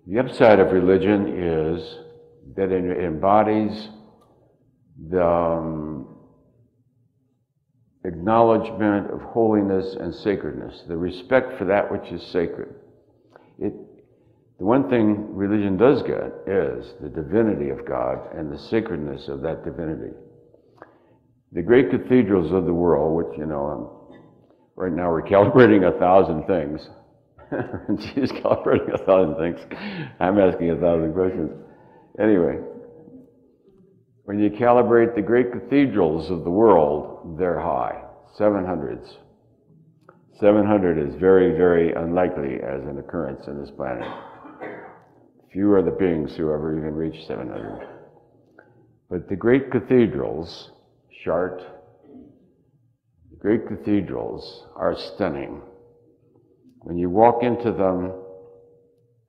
The upside of religion is that it embodies the acknowledgement of holiness and sacredness, the respect for that which is sacred. The one thing religion does get is the divinity of God and the sacredness of that divinity. The great cathedrals of the world, which, right now we're calibrating 1,000 things. She's calibrating 1,000 things. I'm asking 1,000 questions. Anyway, when you calibrate the great cathedrals of the world, they're high, 700s. 700 is very, very unlikely as an occurrence in this planet. Few are the beings who ever even reach 700. But the great cathedrals, Chartres, the great cathedrals are stunning. When you walk into them,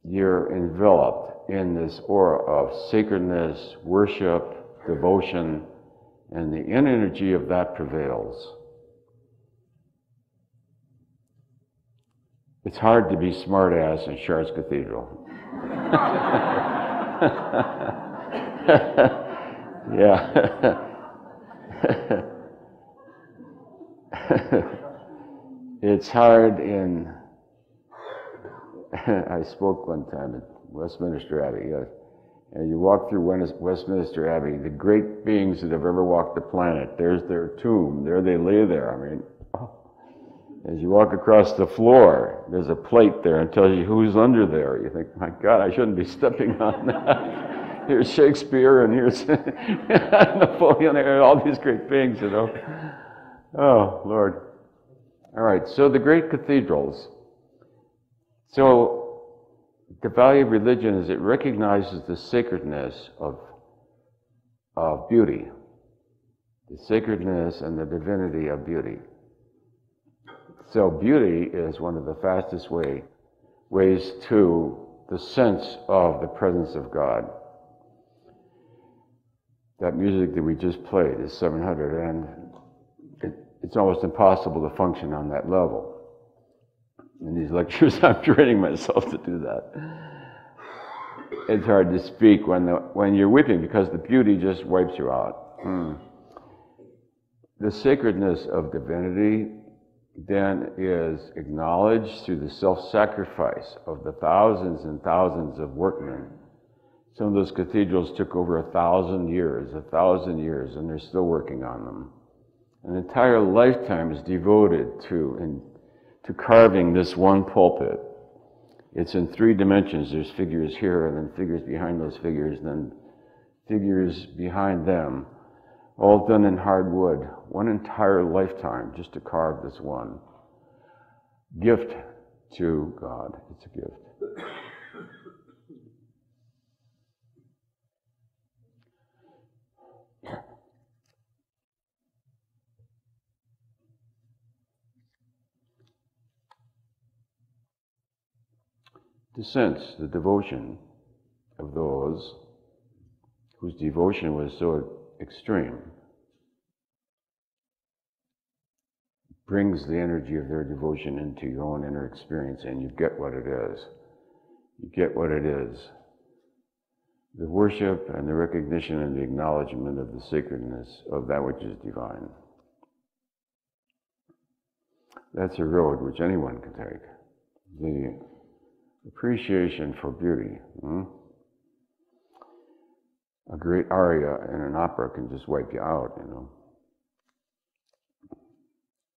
you're enveloped in this aura of sacredness, worship, devotion, and the energy of that prevails. It's hard to be smart-ass in Chartres Cathedral. Yeah. It's hard in... I spoke one time at Westminster Abbey, yes. And you walk through Westminster Abbey, the great beings that have ever walked the planet, there's their tomb, there they lay there. I mean, as you walk across the floor, there's a plate there and tells you who's under there. You think, my God, I shouldn't be stepping on that. Here's Shakespeare and here's Napoleon, all these great beings, Oh, Lord. All right, so the great cathedrals. So the value of religion is it recognizes the sacredness of beauty, the sacredness and the divinity of beauty. So beauty is one of the fastest ways to the sense of the presence of God. That music that we just played is 700, and it's almost impossible to function on that level. In these lectures, I'm training myself to do that. It's hard to speak when you're weeping because the beauty just wipes you out. The sacredness of divinity then is acknowledged through the self-sacrifice of the thousands and thousands of workmen. Some of those cathedrals took over 1,000 years, and they're still working on them. An entire lifetime is devoted to carving this one pulpit. It's in 3 dimensions. There's figures here, and then figures behind those figures, and then figures behind them, all done in hard wood. One entire lifetime just to carve this one. Gift to God. It's a gift. To sense the devotion of those whose devotion was so extreme brings the energy of their devotion into your own inner experience, and you get what it is. You get what it is. The worship and the recognition and the acknowledgement of the sacredness of that which is divine. That's a road which anyone can take. The appreciation for beauty. A great aria in an opera can just wipe you out,